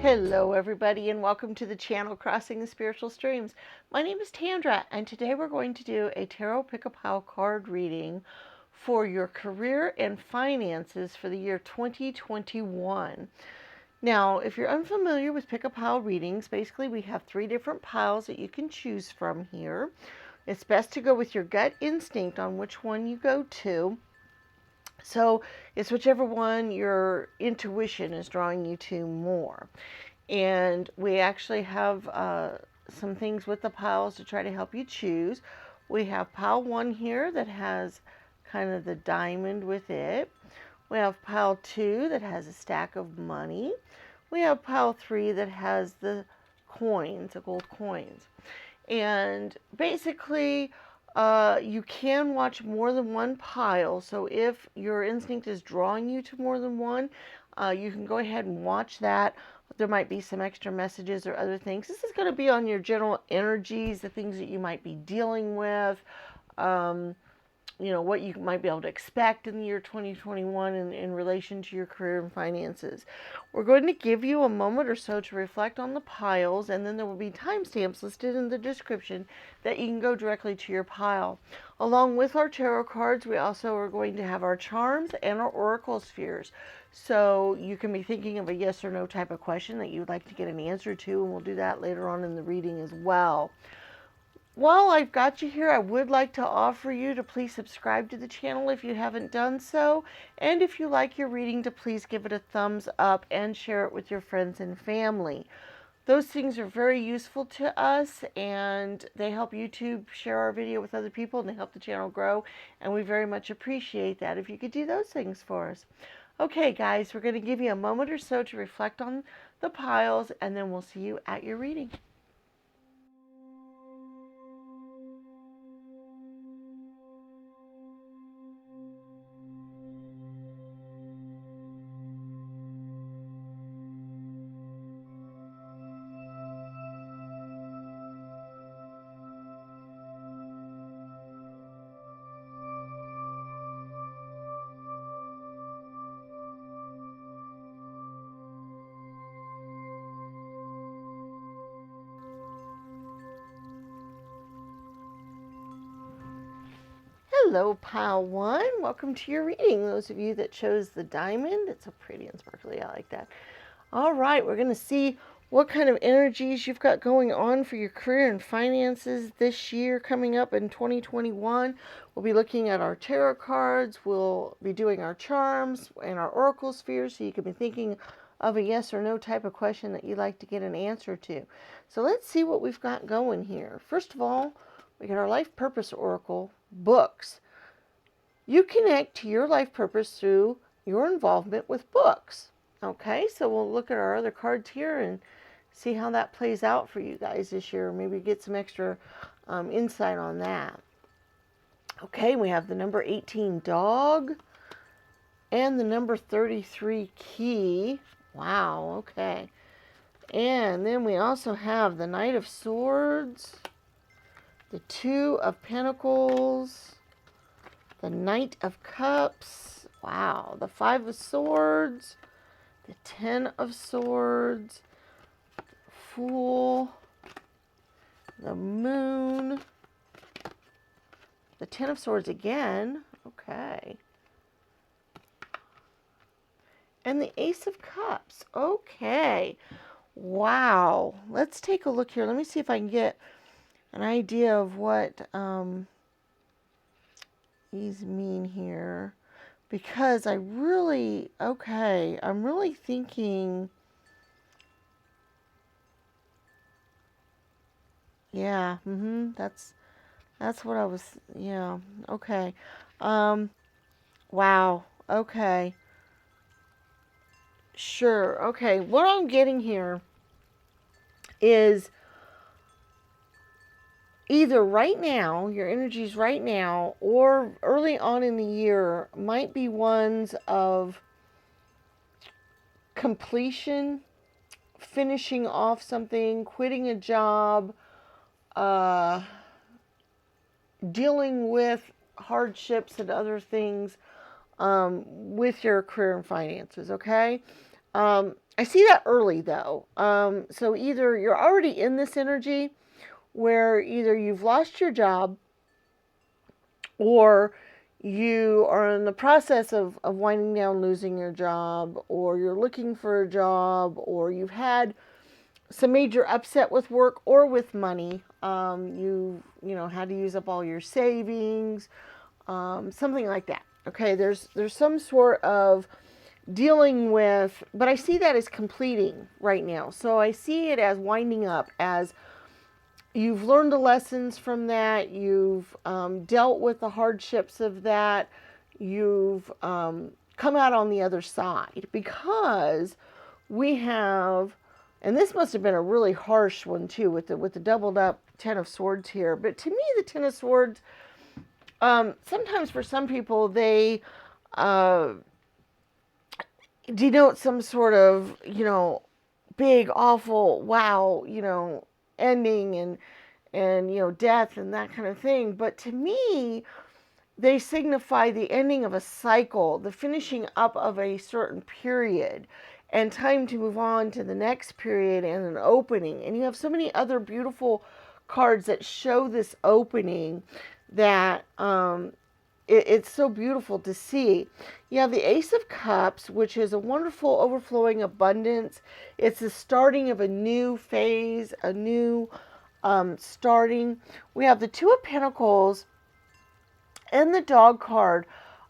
Hello everybody and welcome to the channel Crossing the Spiritual Streams. My name is Tandra and today we're going to do a Tarot Pick-a-Pile card reading for your career and finances for the year 2021. Now, if you're unfamiliar with Pick-a-Pile readings, basically we have 3 different piles that you can choose from here. It's best to go with your gut instinct on which one you go to. So it's whichever one your intuition is drawing you to more. And we actually have some things with the piles to try to help you choose. We have pile 1 here that has kind of the diamond with it. We have pile 2 that has a stack of money. We have pile 3 that has the coins, the gold coins. And basically, you can watch more than one pile. So if your instinct is drawing you to more than one, you can go ahead and watch that. There might be some extra messages or other things. This is going to be on your general energies, the things that you might be dealing with, what you might be able to expect in the year 2021 in relation to your career and finances. We're going to give you a moment or so to reflect on the piles, and then there will be timestamps listed in the description that you can go directly to your pile. Along with our tarot cards, we also are going to have our charms and our oracle spheres. So you can be thinking of a yes or no type of question that you would like to get an answer to, and we'll do that later on in the reading as well. While I've got you here, I would like to offer you to please subscribe to the channel if you haven't done so. And if you like your reading, to please give it a thumbs up and share it with your friends and family. Those things are very useful to us, and they help YouTube share our video with other people, and they help the channel grow. And we very much appreciate that if you could do those things for us. Okay, guys, we're going to give you a moment or so to reflect on the piles, and then we'll see you at your reading. Hello, pile 1. Welcome to your reading. Those of you that chose the diamond, it's so pretty and sparkly. I like that. All right, we're going to see what kind of energies you've got going on for your career and finances this year coming up in 2021. We'll be looking at our tarot cards. We'll be doing our charms and our oracle spheres, so you can be thinking of a yes or no type of question that you'd like to get an answer to. So let's see what we've got going here. First of all, we got our life purpose oracle books. You connect to your life purpose through your involvement with books. Okay, so we'll look at our other cards here and see how that plays out for you guys this year. Maybe get some extra insight on that. Okay, we have the number 18 dog and the number 33 key. Wow, okay. And then we also have the Knight of Swords, the 2 of Pentacles, the Knight of Cups, wow, the 5 of Swords, the 10 of Swords, Fool, the Moon, the 10 of Swords again, okay, and the Ace of Cups, okay, wow. Let's take a look here. Let me see if I can get an idea of what these mean here, because I'm really thinking, yeah, that's what I was, yeah, okay, wow, okay, sure, okay, what I'm getting here is either right now, your energies right now, or early on in the year might be ones of completion, finishing off something, quitting a job, dealing with hardships and other things with your career and finances, okay? I see that early though. So either you're already in this energy where either you've lost your job or you are in the process of winding down losing your job, or you're looking for a job, or you've had some major upset with work or with money. You had to use up all your savings, something like that. Okay, there's some sort of dealing with, but I see that as completing right now. So I see it as winding up, as you've learned the lessons from that, you've dealt with the hardships of that, you've come out on the other side, because we have, and this must have been a really harsh one too, with the doubled up Ten of Swords here. But to me, the Ten of Swords, sometimes for some people, they uh, denote some sort of, big, awful, wow, ending and death and that kind of thing. But to me, they signify the ending of a cycle, the finishing up of a certain period, and time to move on to the next period and an opening. And you have so many other beautiful cards that show this opening that it's so beautiful to see. You have the Ace of Cups, which is a wonderful overflowing abundance. It's the starting of a new phase, a new starting. We have the Two of Pentacles and the Dog card.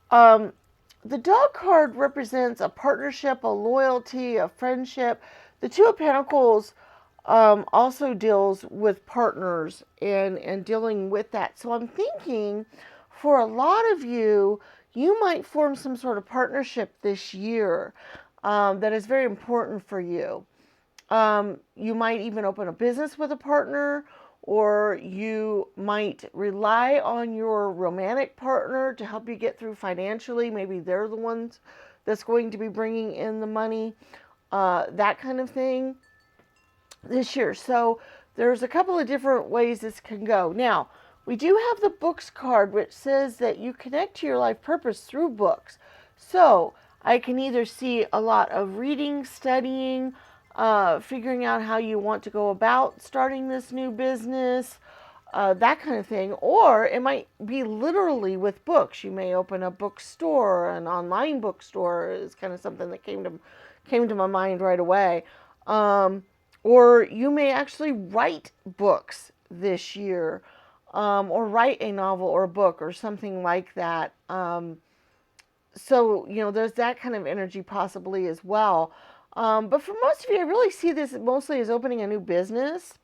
The Dog card represents a partnership, a loyalty, a friendship. The Two of Pentacles also deals with partners and dealing with that. So I'm thinking for a lot of you, you might form some sort of partnership this year that is very important for you. You might even open a business with a partner, or you might rely on your romantic partner to help you get through financially. Maybe they're the ones that's going to be bringing in the money, that kind of thing this year. So there's a couple of different ways this can go. Now, we do have the books card, which says that you connect to your life purpose through books. So I can either see a lot of reading, studying, figuring out how you want to go about starting this new business, that kind of thing. Or it might be literally with books. You may open a bookstore, an online bookstore is kind of something that came to my mind right away. Or you may actually write books this year, or write a novel or a book or something like that. So, there's that kind of energy possibly as well. But for most of you, I really see this mostly as opening a new business,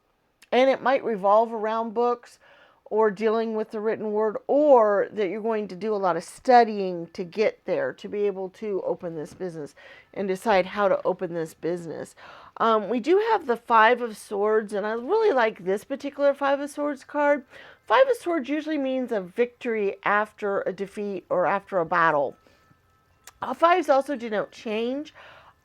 and it might revolve around books or dealing with the written word, or that you're going to do a lot of studying to get there, to be able to open this business and decide how to open this business. We do have the Five of Swords, and I really like this particular Five of Swords card. Five of Swords usually means a victory after a defeat or after a battle. Fives also denote change,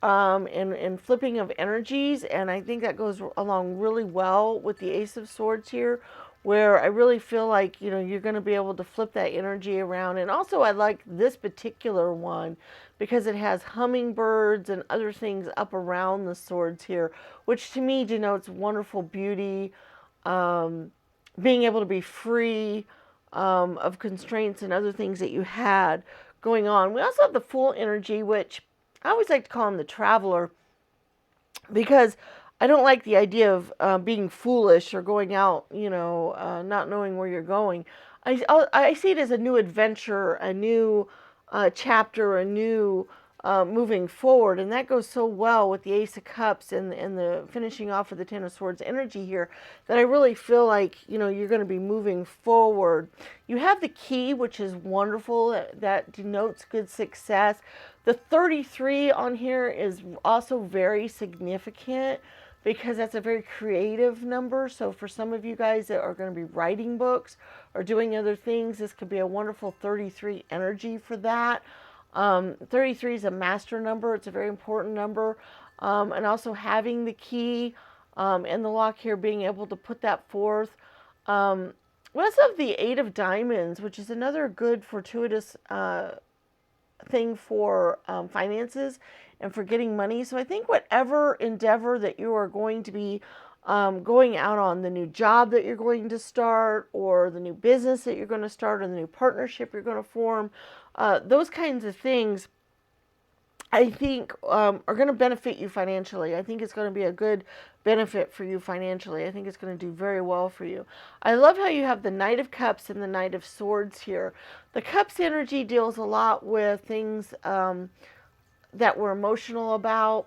and flipping of energies, and I think that goes along really well with the Ace of Swords here, where I really feel like, you're going to be able to flip that energy around. And also I like this particular one because it has hummingbirds and other things up around the swords here, which to me denotes wonderful beauty, being able to be free of constraints and other things that you had going on. We also have the Fool energy, which I always like to call him the traveler, because I don't like the idea of being foolish or going out, not knowing where you're going. I see it as a new adventure, a new chapter, a new moving forward. And that goes so well with the Ace of Cups and the finishing off of the Ten of Swords energy here, that I really feel like, you're going to be moving forward. You have the Key, which is wonderful. That denotes good success. The 33 on here is also very significant, because that's a very creative number. So for some of you guys that are going to be writing books or doing other things, this could be a wonderful 33 energy for that. 33 is a master number. It's a very important number. And also having the key and the lock here, being able to put that forth. We also have the Eight of Diamonds, which is another good fortuitous thing for finances and for getting money. So I think whatever endeavor that you are going to be going out on, the new job that you're going to start, or the new business that you're going to start, or the new partnership you're going to form, those kinds of things, I think are going to benefit you financially. I think it's going to be a good benefit for you financially. I think it's going to do very well for you. I love how you have the Knight of Cups and the Knight of Swords here. The Cups energy deals a lot with things that we're emotional about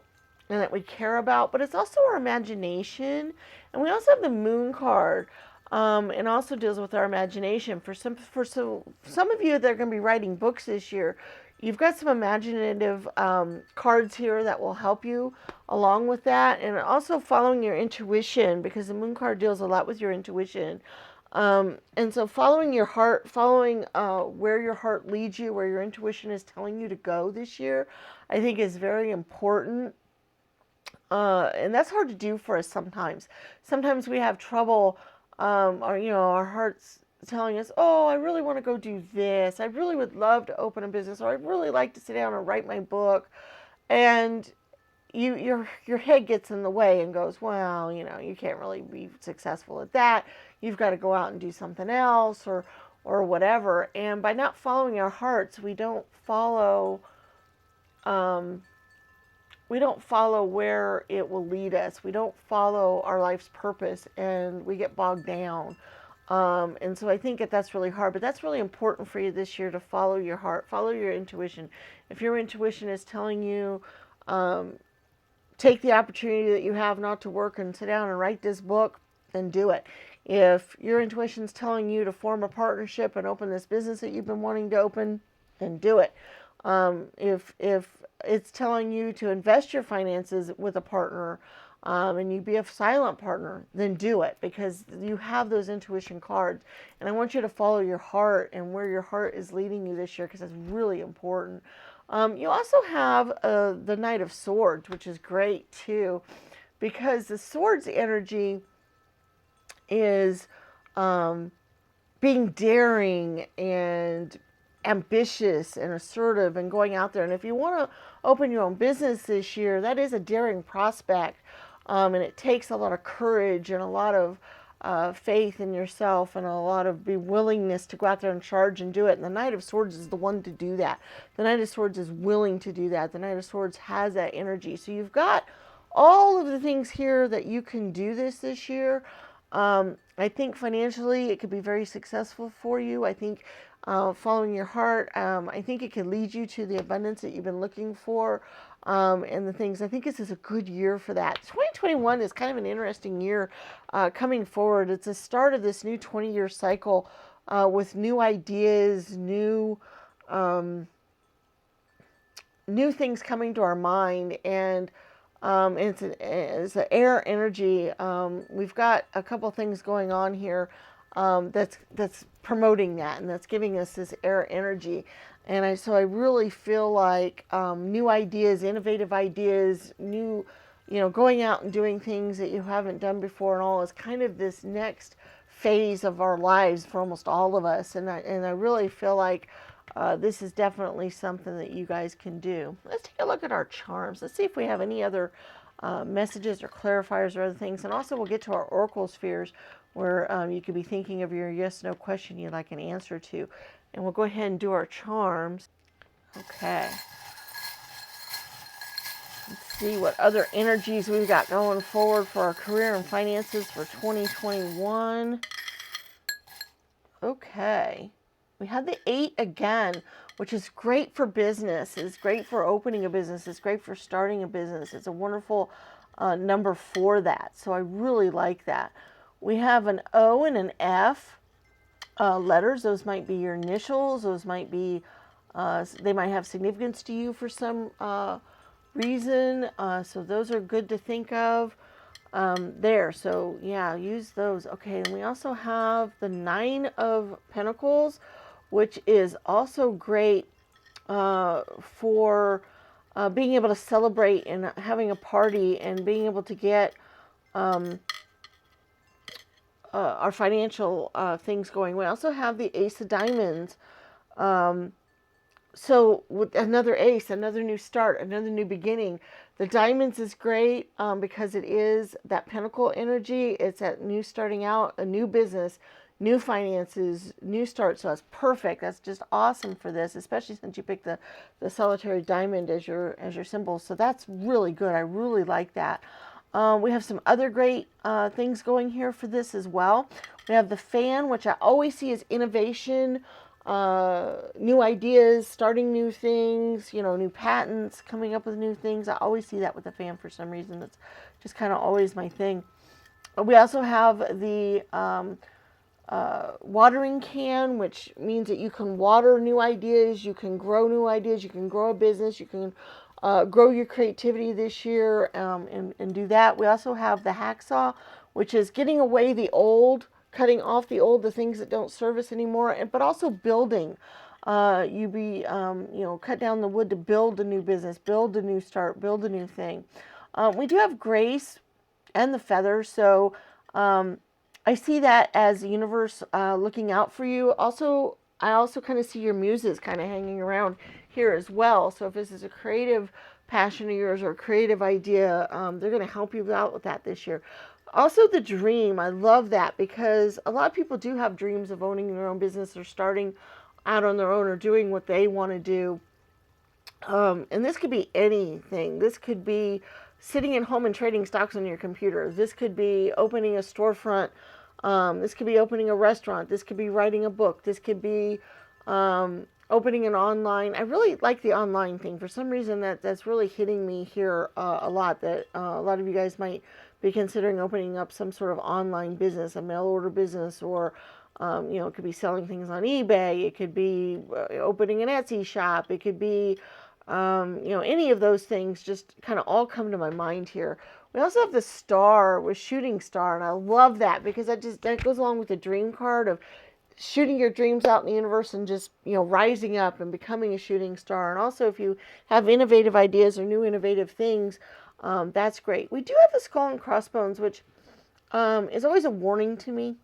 and that we care about, but it's also our imagination. And we also have the Moon card. And also deals with our imagination. For some of you that are going to be writing books this year, you've got some imaginative cards here that will help you along with that, and also following your intuition, because the Moon card deals a lot with your intuition. And so following your heart, following where your heart leads you, where your intuition is telling you to go this year, I think is very important. And that's hard to do for us sometimes. Sometimes we have trouble, or our heart's telling us, "Oh, I really want to go do this. I really would love to open a business, or I'd really like to sit down and write my book," and your head gets in the way and goes, "Well, you can't really be successful at that. You've got to go out and do something else, or whatever." And by not following our hearts, we don't follow. We don't follow where it will lead us. We don't follow our life's purpose, and we get bogged down. And so I think that's really hard, but that's really important for you this year, to follow your heart, follow your intuition. If your intuition is telling you, take the opportunity that you have not to work and sit down and write this book, then do it. If your intuition is telling you to form a partnership and open this business that you've been wanting to open, then do it. If it's telling you to invest your finances with a partner, and you be a silent partner, then do it, because you have those intuition cards. And I want you to follow your heart and where your heart is leading you this year, because that's really important. You also have the Knight of Swords, which is great too, because the Swords energy is being daring and ambitious and assertive and going out there. And if you want to open your own business this year, that is a daring prospect. And it takes a lot of courage and a lot of faith in yourself, and a lot of willingness to go out there and charge and do it. And the Knight of Swords is the one to do that. The Knight of Swords is willing to do that. The Knight of Swords has that energy. So you've got all of the things here that you can do this year. I think financially it could be very successful for you. I think following your heart, I think it can lead you to the abundance that you've been looking for, and the things. I think this is a good year for that. 2021 is kind of an interesting year coming forward. It's the start of this new 20-year cycle with new ideas, new things coming to our mind, and it's an air energy. We've got a couple things going on here that's promoting that, and that's giving us this air energy. And so I really feel like new ideas, innovative ideas, new, going out and doing things that you haven't done before and all is kind of this next phase of our lives for almost all of us. And I really feel like this is definitely something that you guys can do. Let's take a look at our charms. Let's see if we have any other messages or clarifiers or other things. And also we'll get to our oracle spheres, where you could be thinking of your yes/no question you'd like an answer to. And we'll go ahead and do our charms. Okay. Let's see what other energies we've got going forward for our career and finances for 2021. Okay. We had the 8 again, which is great for business. It's great for opening a business. It's great for starting a business. It's a wonderful number for that. So I really like that. We have an O and an F letters. Those might be your initials. Those might be, they might have significance to you for some reason. So those are good to think of there. So yeah, use those. Okay, and we also have the 9 of Pentacles, which is also great for being able to celebrate and having a party and being able to get our financial things going. We also have the Ace of Diamonds, so with another ace, another new start, another new beginning. The diamonds is great because it is that pinnacle energy. It's that new starting out, a new business, new finances, new start. So that's perfect. That's just awesome for this, especially since you picked the solitary diamond as your symbol. So that's really good. I really like that. We have some other great things going here for this as well. We have the fan, which I always see as innovation, new ideas, starting new things, new patents, coming up with new things. I always see that with the fan for some reason. That's just kind of always my thing. We also have the watering can, which means that you can water new ideas, you can grow new ideas, you can grow a business, you can grow your creativity this year and do that. We also have the hacksaw, which is getting away the old, cutting off the things that don't serve us anymore, but also building. Cut down the wood to build a new business, build a new start, build a new thing. We do have grace and the feathers, so I see that as the universe looking out for you. Also, I also kind of see your muses kind of hanging around here as well. So if this is a creative passion of yours or a creative idea, they're going to help you out with that this year. Also, the dream. I love that because a lot of people do have dreams of owning their own business or starting out on their own or doing what they want to do. And this could be anything. This could be sitting at home and trading stocks on your computer. This could be opening a storefront. This could be opening a restaurant. This could be writing a book. This could be opening an online. I really like the online thing. For some reason, that's really hitting me here a lot. That a lot of you guys might be considering opening up some sort of online business, a mail order business, or it could be selling things on eBay. It could be opening an Etsy shop. It could be any of those things just kind of all come to my mind here. We also have the star with shooting star, and I love that because that goes along with the dream card of shooting your dreams out in the universe and just rising up and becoming a shooting star. And also, if you have innovative ideas or new innovative things, that's great. We do have the skull and crossbones, which is always a warning to me.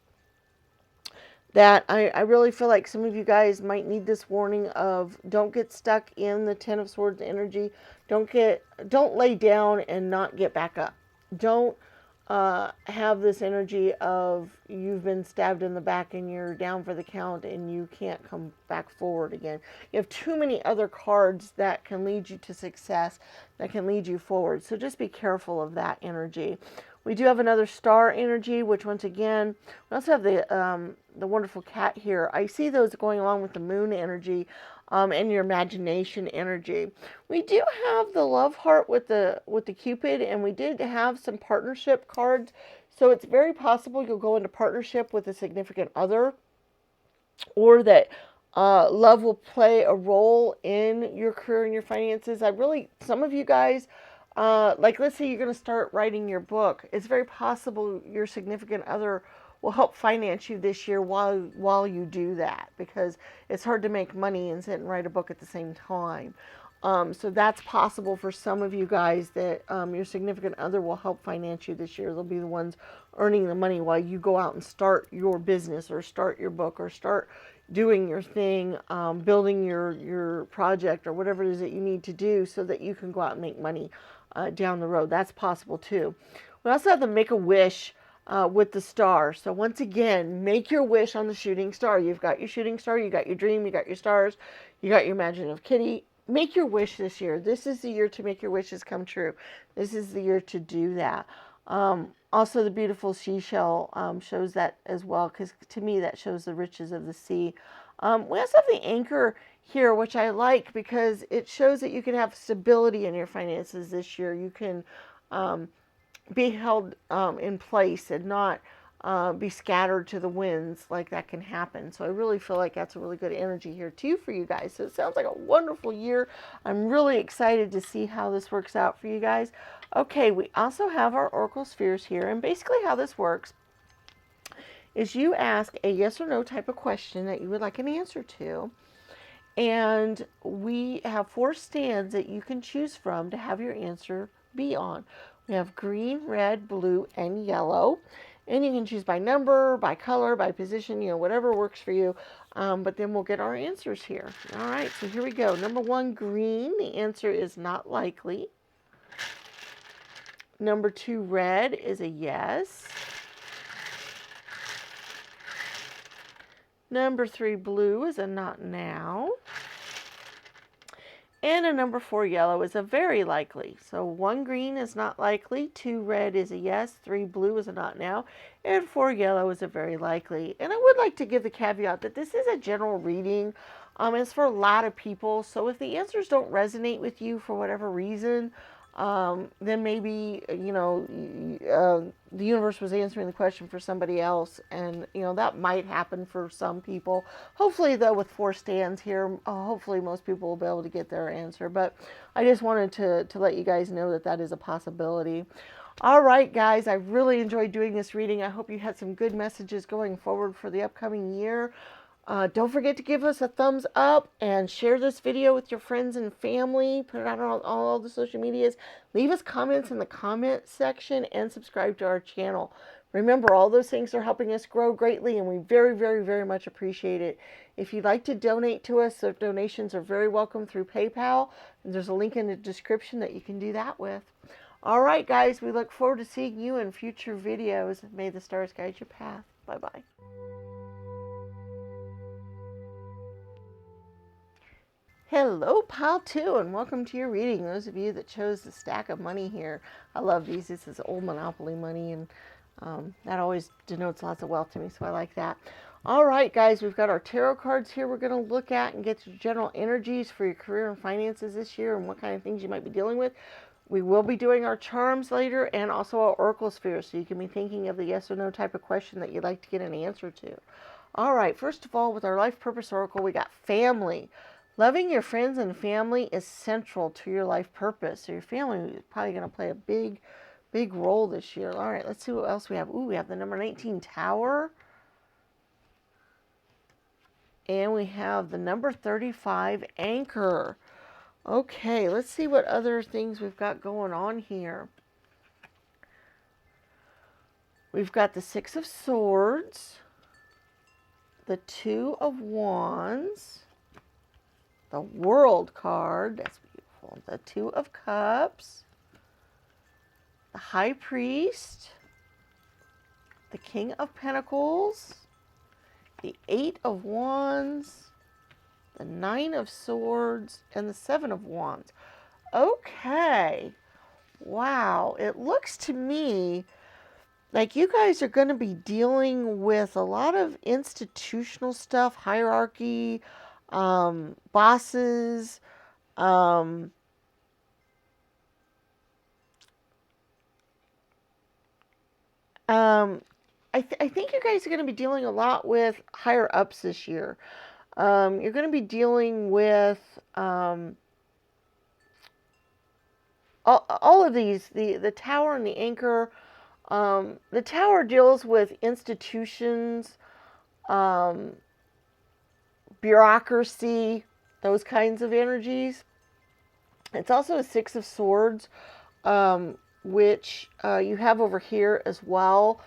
That I really feel like some of you guys might need this warning of don't get stuck in the Ten of Swords energy. Don't lay down and not get back up. Don't have this energy of you've been stabbed in the back and you're down for the count and you can't come back forward again. You have too many other cards that can lead you to success, that can lead you forward. So just be careful of that energy. We do have another star energy, which once again, we also have the wonderful cat here. I see those going along with the moon energy and your imagination energy. We do have the love heart with the Cupid, and we did have some partnership cards. So it's very possible you'll go into partnership with a significant other, or that love will play a role in your career and your finances. Some of you guys, let's say you're going to start writing your book. It's very possible your significant other will help finance you this year while you do that, because it's hard to make money and sit and write a book at the same time. So that's possible for some of you guys, that your significant other will help finance you this year. They'll be the ones earning the money while you go out and start your business or start your book or start doing your thing, building your project or whatever it is that you need to do so that you can go out and make money down the road. That's possible too. We also have the Make-A-Wish with the star. So once again, make your wish on the shooting star. You've got your shooting star, you got your dream, you got your stars, you got your imaginative kitty. Make your wish this year. This is the year to make your wishes come true. This is the year to do that. Also, the beautiful seashell shows that as well, because to me that shows the riches of the sea. We also have the anchor here, which I like because it shows that you can have stability in your finances this year. You can be held in place and not be scattered to the winds. Like that can happen. So I really feel like that's a really good energy here too for you guys. So it sounds like a wonderful year. I'm really excited to see how this works out for you guys. Okay, we also have our Oracle spheres here, and basically how this works is you ask a yes or no type of question that you would like an answer to, and we have 4 stands that you can choose from to have your answer be on. We have green, red, blue, and yellow. And you can choose by number, by color, by position, whatever works for you. But then we'll get our answers here. All right, so here we go. Number 1, green. The answer is not likely. Number 2, red is a yes. Number 3, blue is a not now. And a number 4, yellow is a very likely. So 1 green is not likely, 2 red is a yes, 3 blue is a not now, and 4 yellow is a very likely. And I would like to give the caveat that this is a general reading. It's for a lot of people. So if the answers don't resonate with you for whatever reason, then maybe, the universe was answering the question for somebody else, and, that might happen for some people. Hopefully, though, with 4 stands here, hopefully most people will be able to get their answer, but I just wanted to let you guys know that that is a possibility. All right, guys, I really enjoyed doing this reading. I hope you had some good messages going forward for the upcoming year. Don't forget to give us a thumbs up and share this video with your friends and family. Put it out on all the social medias. Leave us comments in the comment section and subscribe to our channel. Remember, all those things are helping us grow greatly, and we very, very, very much appreciate it. If you'd like to donate to us, the donations are very welcome through PayPal. And there's a link in the description that you can do that with. All right, guys, we look forward to seeing you in future videos. May the stars guide your path. Bye-bye. Hello, Pile 2, and welcome to your reading. Those of you that chose the stack of money here, I love these. This is old Monopoly money, and that always denotes lots of wealth to me, so I like that. All right, guys, we've got our tarot cards here we're going to look at and get your general energies for your career and finances this year and what kind of things you might be dealing with. We will be doing our charms later and also our oracle sphere, so you can be thinking of the yes or no type of question that you'd like to get an answer to. All right, first of all, with our life purpose oracle, we got family. Loving your friends and family is central to your life purpose. So your family is probably going to play a big role this year. All right, let's see what else we have. Ooh, we have the number 19 Tower. And we have the number 35 Anchor. Okay, let's see what other things we've got going on here. We've got the 6 of Swords, the 2 of Wands, the World card, that's beautiful, the 2 of Cups, the High Priest, the King of Pentacles, the 8 of Wands, the 9 of Swords, and the 7 of Wands. Okay, wow, it looks to me like you guys are going to be dealing with a lot of institutional stuff, hierarchy, bosses, I think you guys are going to be dealing a lot with higher ups this year. You're going to be dealing with all of these, the Tower and the Anchor. The Tower deals with institutions, bureaucracy, those kinds of energies. It's also a 6 of Swords, which you have over here as well,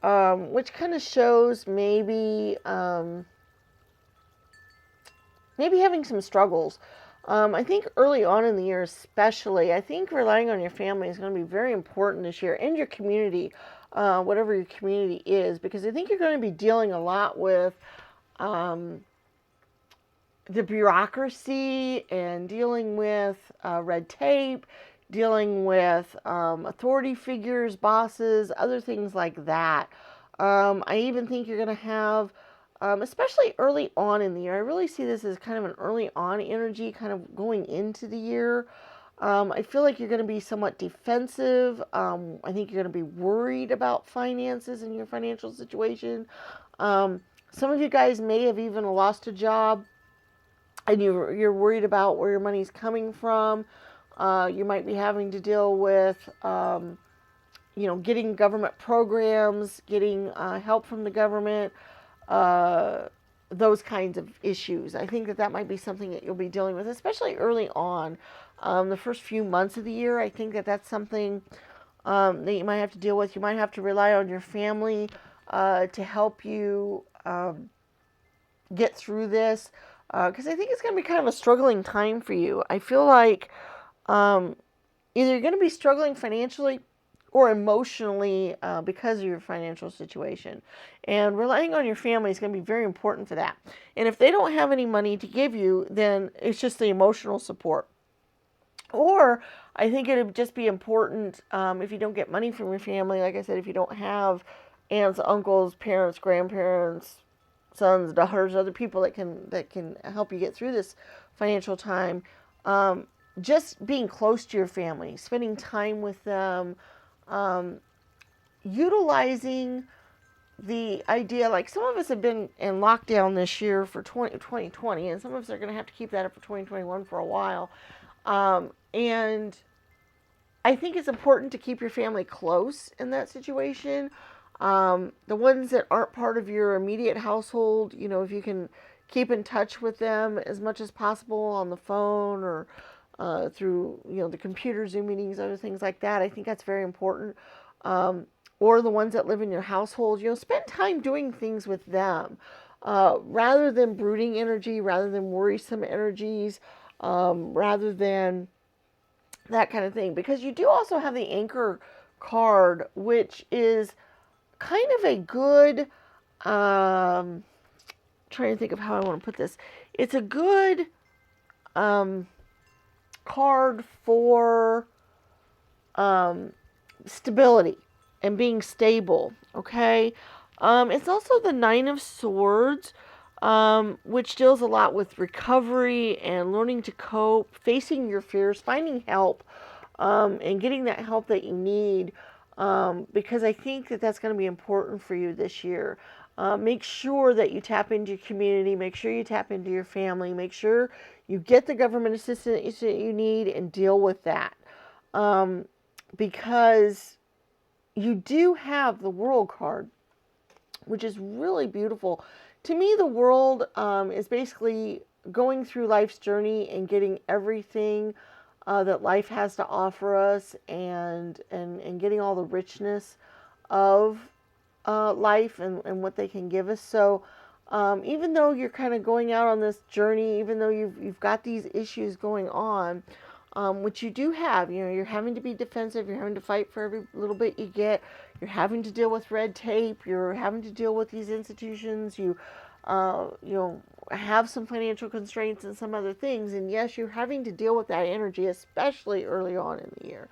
which kind of shows maybe having some struggles. I think early on in the year especially, I think relying on your family is going to be very important this year, and your community, whatever your community is, because I think you're going to be dealing a lot with the bureaucracy and dealing with red tape, dealing with authority figures, bosses, other things like that. I even think you're going to have, especially early on in the year, I really see this as kind of an early on energy, kind of going into the year. I feel like you're going to be somewhat defensive. I think you're going to be worried about finances and your financial situation. Some of you guys may have even lost a job, and you're worried about where your money's coming from. You might be having to deal with, getting government programs, getting help from the government, those kinds of issues. I think that might be something that you'll be dealing with, especially early on. The first few months of the year, I think that that's something that you might have to deal with. You might have to rely on your family to help you get through this, because I think it's going to be kind of a struggling time for you. I feel like either you're going to be struggling financially or emotionally because of your financial situation. And relying on your family is going to be very important for that. And if they don't have any money to give you, then it's just the emotional support. Or I think it would just be important if you don't get money from your family, like I said, if you don't have aunts, uncles, parents, grandparents, sons, daughters, other people that can help you get through this financial time. Just being close to your family, spending time with them, utilizing the idea, like some of us have been in lockdown this year for 2020, and some of us are going to have to keep that up for 2021 for a while. And I think it's important to keep your family close in that situation. The ones that aren't part of your immediate household, if you can keep in touch with them as much as possible on the phone or through, the computer, Zoom meetings, other things like that. I think that's very important. Or the ones that live in your household, spend time doing things with them rather than brooding energy, rather than worrisome energies, rather than that kind of thing. Because you do also have the Anchor card, which is kind of a good, trying to think of how I want to put this. It's a good card for stability and being stable, okay? It's also the Nine of Swords, which deals a lot with recovery and learning to cope, facing your fears, finding help, and getting that help that you need, because I think that that's going to be important for you this year. Make sure that you tap into your community, make sure you tap into your family, make sure you get the government assistance that you need and deal with that. Because you do have the World card, which is really beautiful. To me, the World is basically going through life's journey and getting everything that life has to offer us, and getting all the richness of life and what they can give us. So even though you're kind of going out on this journey, even though you've got these issues going on, which you do have, you're having to be defensive, you're having to fight for every little bit you get, you're having to deal with red tape, you're having to deal with these institutions, you have some financial constraints and some other things, and yes, you're having to deal with that energy, especially early on in the year.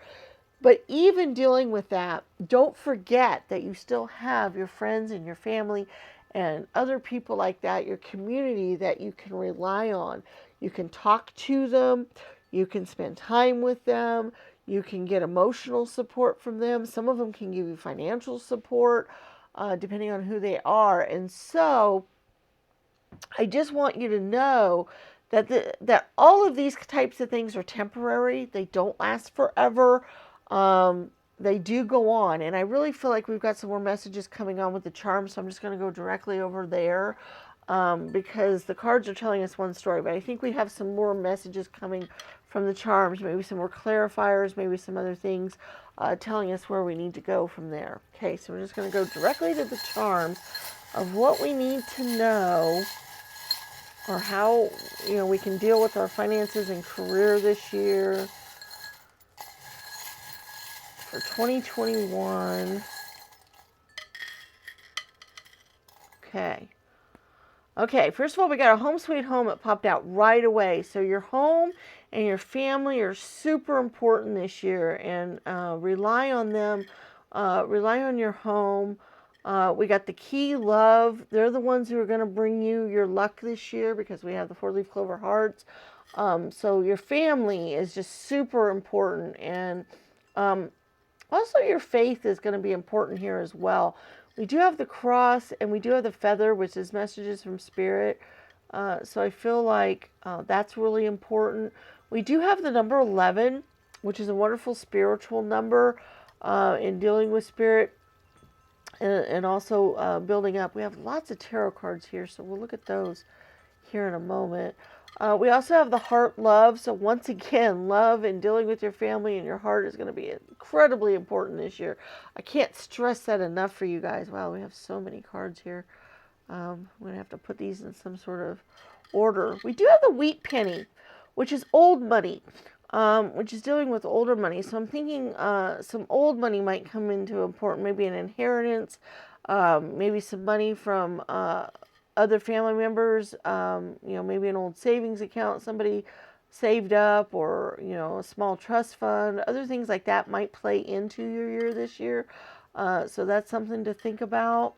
But even dealing with that, don't forget that you still have your friends and your family and other people like that, your community that you can rely on. You can talk to them, you can spend time with them, you can get emotional support from them. Some of them can give you financial support, depending on who they are. And so I just want you to know that that all of these types of things are temporary. They don't last forever. They do go on, and I really feel like we've got some more messages coming on with the charms, so I'm just going to go directly over there, because the cards are telling us one story, but I think we have some more messages coming from the charms, maybe some more clarifiers, maybe some other things telling us where we need to go from there. Okay, so we're just going to go directly to the charms of what we need to know, or how we can deal with our finances and career this year for 2021. Okay, first of all, we got a home sweet home that popped out right away. So your home and your family are super important this year, and rely on them. Rely on your home. We got the key, love. They're the ones who are going to bring you your luck this year, because we have the 4-leaf clover hearts. So your family is just super important, and also your faith is going to be important here as well. We do have the cross, and we do have the feather, which is messages from spirit. So I feel like that's really important. We do have the number 11, which is a wonderful spiritual number in dealing with spirit, and also building up. We have lots of tarot cards here, so we'll look at those here in a moment. We also have the heart love. So once again, love and dealing with your family and your heart is going to be incredibly important this year. I can't stress that enough for you guys. Wow, we have so many cards here. I'm going to have to put these in some sort of order. We do have the wheat penny, which is old money, which is dealing with older money. So I'm thinking some old money might come into important, maybe an inheritance, maybe some money from other family members, maybe an old savings account somebody saved up, or, a small trust fund. Other things like that might play into your year this year. So that's something to think about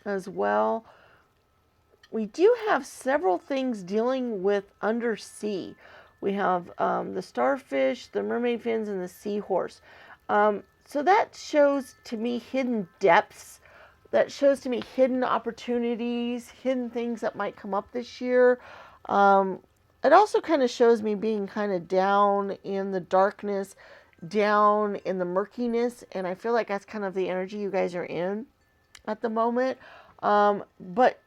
as well. We do have several things dealing with undersea. We have the starfish, the mermaid fins, and the seahorse. So that shows to me hidden depths. That shows to me hidden opportunities, hidden things that might come up this year. It also kind of shows me being kind of down in the darkness, down in the murkiness, and I feel like that's kind of the energy you guys are in at the moment. But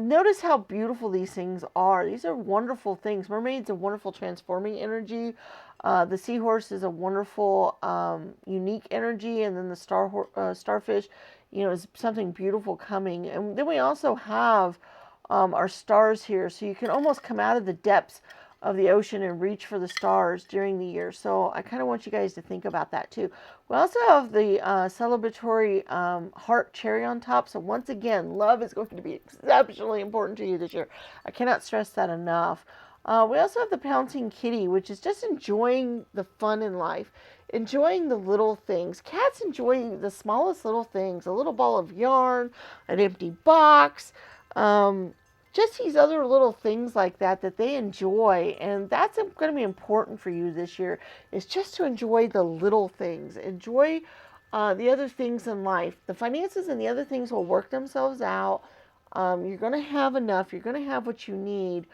notice how beautiful these things are. These are wonderful things. Mermaid's a wonderful transforming energy. The seahorse is a wonderful, unique energy, and then the starfish, is something beautiful coming. And then we also have our stars here, so you can almost come out of the depths of the ocean and reach for the stars during the year. So I kind of want you guys to think about that too. We also have the celebratory heart cherry on top. So once again, love is going to be exceptionally important to you this year. I cannot stress that enough. We also have the pouncing kitty, which is just enjoying the fun in life, enjoying the little things. Cats enjoy the smallest little things, a little ball of yarn, an empty box, just these other little things like that they enjoy. And that's going to be important for you this year, is just to enjoy the little things. Enjoy the other things in life. The finances and the other things will work themselves out. You're going to have enough. You're going to have what you need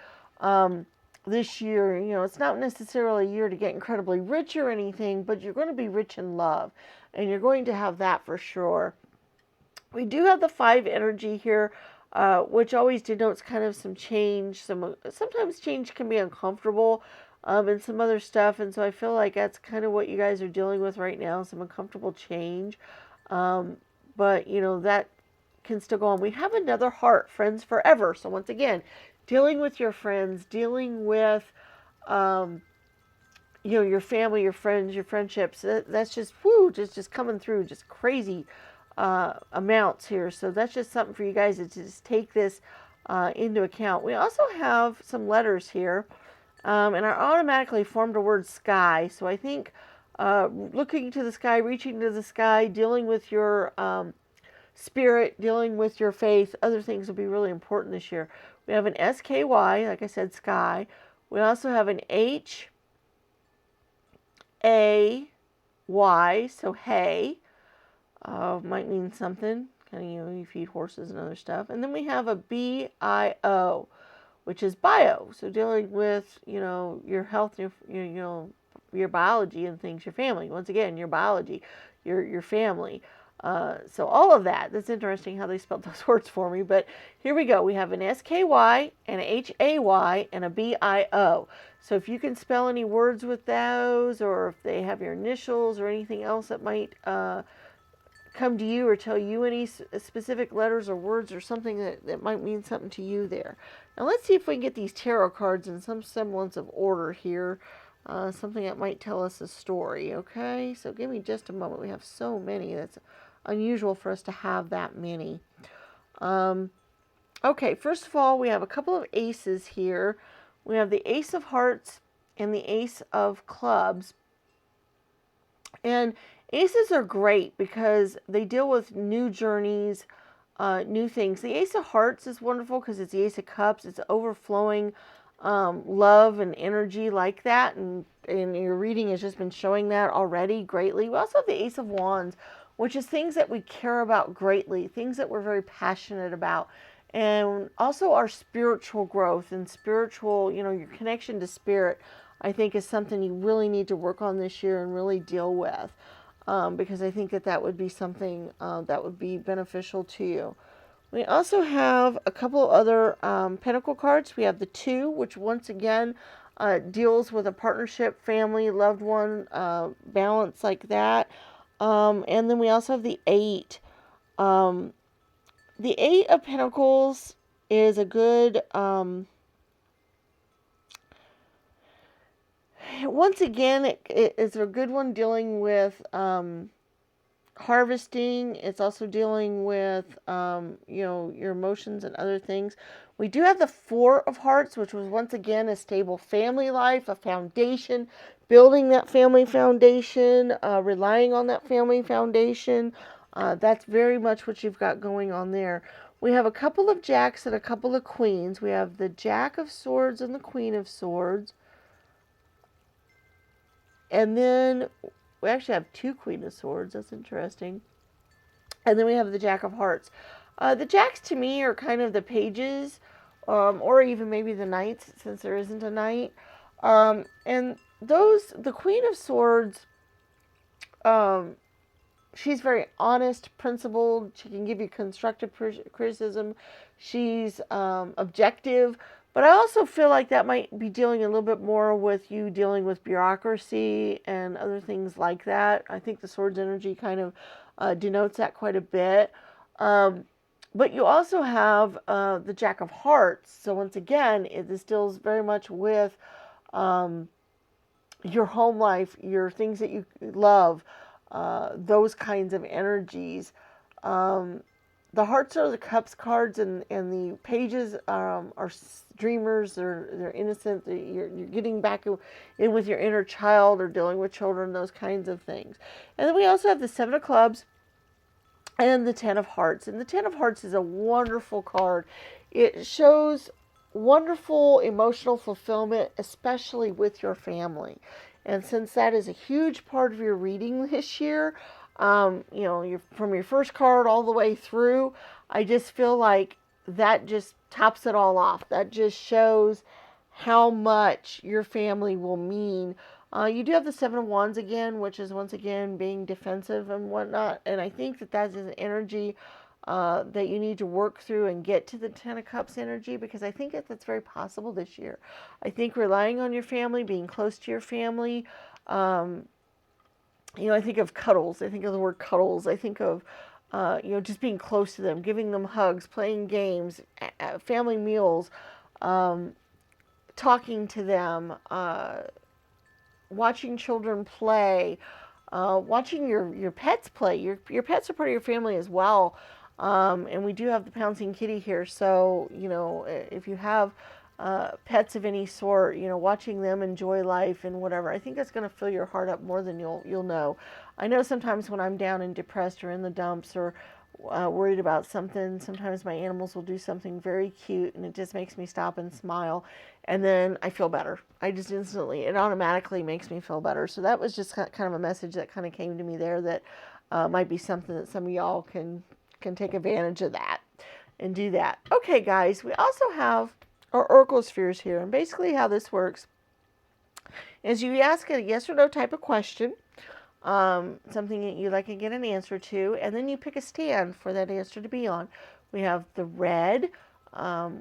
this year. It's not necessarily a year to get incredibly rich or anything, but you're going to be rich in love, and you're going to have that for sure. We do have the 5 energy here, which always denotes kind of some change. Sometimes change can be uncomfortable, and some other stuff. And so I feel like that's kind of what you guys are dealing with right now, some uncomfortable change. But that can still go on. We have another heart, friends forever. So once again, dealing with your friends, dealing with your family, your friends, your friendships. That's just just coming through, just crazy amounts here. So that's just something for you guys to just take this into account. We also have some letters here, and I automatically formed a word sky. So I think looking to the sky, reaching to the sky, dealing with your spirit, dealing with your faith, other things will be really important this year. We have an SKY, like I said, sky. We also have an HAY, so hay. Might mean something. Kind of, you feed horses and other stuff. And then we have a BIO, which is bio. So dealing with, your health, your biology and things, your family. Once again, your biology, your family. So all of that. That's interesting how they spelled those words for me. But here we go. We have an SKY, and a HAY, and a BIO. So if you can spell any words with those, or if they have your initials or anything else that might come to you, or tell you any specific letters or words or something that might mean something to you there. Now let's see if we can get these tarot cards in some semblance of order here. Something that might tell us a story. Okay, so give me just a moment. We have so many. That's unusual for us to have that many. Okay, first of all, we have a couple of aces here. We have the Ace of Hearts and the Ace of Clubs. And aces are great because they deal with new journeys, new things. The Ace of Hearts is wonderful because it's the Ace of Cups. It's overflowing love and energy like that. And your reading has just been showing that already greatly. We also have the Ace of Wands, which is things that we care about greatly, things that we're very passionate about. And also our spiritual growth and spiritual, your connection to spirit, I think is something you really need to work on this year and really deal with. Because I think that would be something that would be beneficial to you. We also have a couple other Pentacle cards. We have the 2, which once again deals with a partnership, family, loved one, balance like that. And then we also have the 8. The 8 of Pentacles is a good, once again, it is a good one dealing with harvesting. It's also dealing with, your emotions and other things. We do have the 4 of Hearts, which was once again a stable family life, a foundation, building that family foundation, relying on that family foundation. That's very much what you've got going on there. We have a couple of Jacks and a couple of Queens. We have the Jack of Swords and the Queen of Swords. And then we actually have 2 Queen of Swords. That's interesting. And then we have the Jack of Hearts. The Jacks to me are kind of the pages, or even maybe the Knights, since there isn't a Knight. And the Queen of Swords, she's very honest, principled. She can give you constructive criticism. She's objective. But I also feel like that might be dealing a little bit more with you dealing with bureaucracy and other things like that. I think the Swords energy kind of denotes that quite a bit. But you also have the Jack of Hearts. So once again, this deals very much with your home life, your things that you love, those kinds of energies. The Hearts are the Cups cards, and the pages are dreamers. They're innocent. You're getting back in with your inner child, or dealing with children, those kinds of things. And then we also have the 7 of Clubs and the 10 of Hearts. And the 10 of Hearts is a wonderful card. It shows wonderful emotional fulfillment, especially with your family. And since that is a huge part of your reading this year, you're from your first card all the way through, I just feel like that just tops it all off. That just shows how much your family will mean. You do have the 7 of Wands again, which is once again being defensive and whatnot. And I think that is an energy that you need to work through and get to the 10 of Cups energy, because I think that's very possible this year. I think relying on your family, being close to your family, I think of cuddles. I think of the word cuddles. I think of, just being close to them, giving them hugs, playing games, family meals, talking to them, watching children play, watching your pets play. Your pets are part of your family as well. And we do have the pouncing kitty here. So, if you have pets of any sort, watching them enjoy life and whatever, I think that's going to fill your heart up more than you'll know. I know sometimes when I'm down and depressed or in the dumps or worried about something, sometimes my animals will do something very cute, and it just makes me stop and smile, and then I feel better. It automatically makes me feel better. So that was just kind of a message that kind of came to me there, that might be something that some of y'all can take advantage of that and do that. Okay, guys, we also have our Oracle spheres here, and basically how this works is you ask a yes or no type of question, something that you like to get an answer to, and then you pick a stand for that answer to be on. We have the red,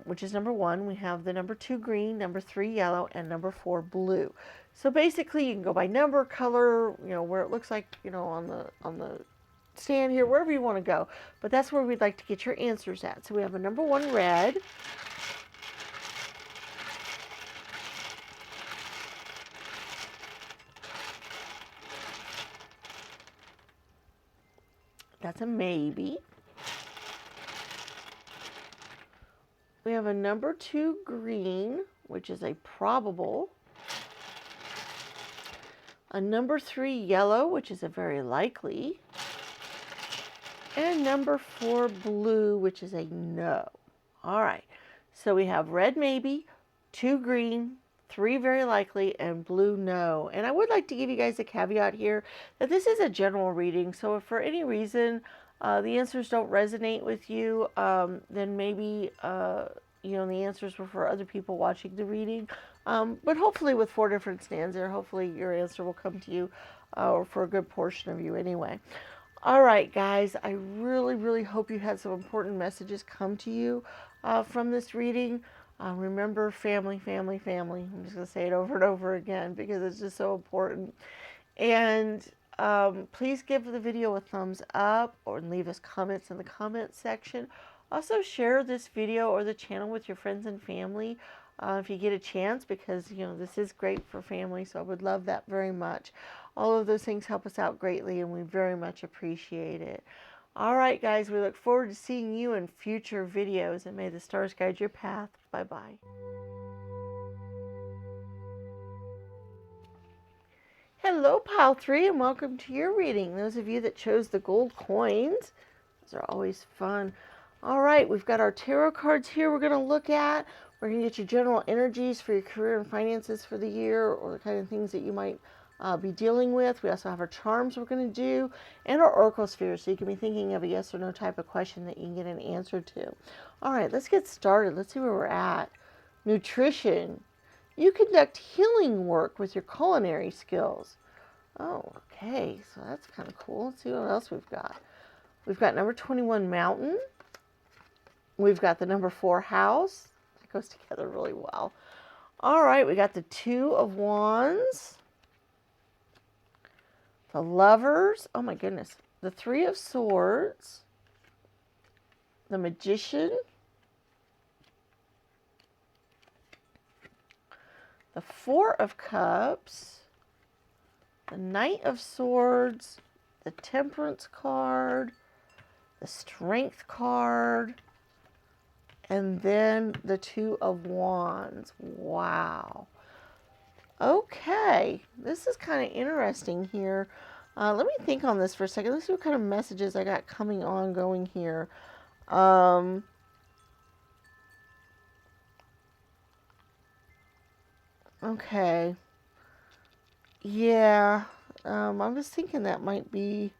which is number 1. We have the number 2 green, number 3 yellow, and number 4 blue. So basically, you can go by number, color, where it looks like, on the stand here, wherever you want to go. But that's where we'd like to get your answers at. So we have a number 1 red. That's a maybe. We have a number 2 green, which is a probable. A number 3 yellow, which is a very likely. And number 4 blue, which is a no. All right. So we have red maybe, 2 green, 3 very likely, and blue no. And I would like to give you guys a caveat here that this is a general reading. So if for any reason the answers don't resonate with you, then maybe the answers were for other people watching the reading. But hopefully with 4 different stands there, hopefully your answer will come to you, or for a good portion of you anyway. All right, guys, I really, really hope you had some important messages come to you from this reading. Remember, family, family, family. I'm just going to say it over and over again because it's just so important. And please give the video a thumbs up or leave us comments in the comments section. Also, share this video or the channel with your friends and family if you get a chance, because this is great for family, so I would love that very much. All of those things help us out greatly, and we very much appreciate it. All right, guys, we look forward to seeing you in future videos, and may the stars guide your path. Bye-bye. Hello, Pile 3, and welcome to your reading. Those of you that chose the gold coins, those are always fun. All right, we've got our tarot cards here we're going to look at. We're going to get your general energies for your career and finances for the year, or the kind of things that you might be dealing with. We also have our charms we're going to do, and our oracle sphere, so you can be thinking of a yes or no type of question that you can get an answer to. All right, let's get started. Let's see where we're at. Nutrition. You conduct healing work with your culinary skills. Oh, okay, so that's kind of cool. Let's see what else we've got. We've got number 21, mountain. We've got the number 4, house. That goes together really well. All right, we got the 2 of wands. The lovers. Oh my goodness. The 3 of swords. The magician. The 4 of cups. The Knight of Swords. The Temperance card. The Strength card. And then the 2 of wands. Wow. Okay, this is kind of interesting here. Let me think on this for a second. Let's see what kind of messages I got coming on going here. Okay. Yeah. I was thinking that might be...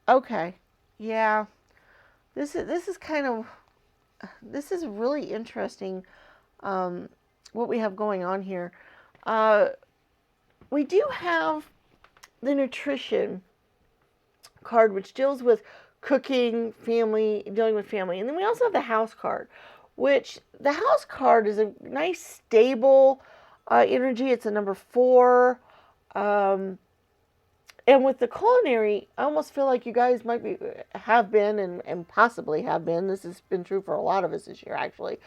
okay. Yeah. This is kind of... This is really interesting, what we have going on here. We do have the nutrition card, which deals with cooking, family, dealing with family. And then we also have the house card, which the house card is a nice, stable energy. It's a number 4. And with the culinary, I almost feel like you guys might have been and possibly have been. This has been true for a lot of us this year, actually.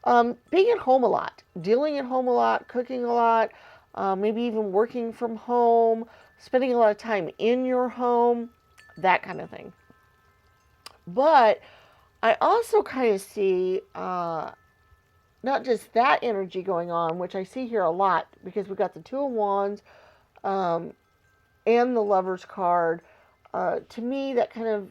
Being at home a lot, dealing at home a lot, cooking a lot, maybe even working from home, spending a lot of time in your home, that kind of thing. But I also kind of see not just that energy going on, which I see here a lot, because we've got the 2 of wands, and the Lover's card. To me, that kind of,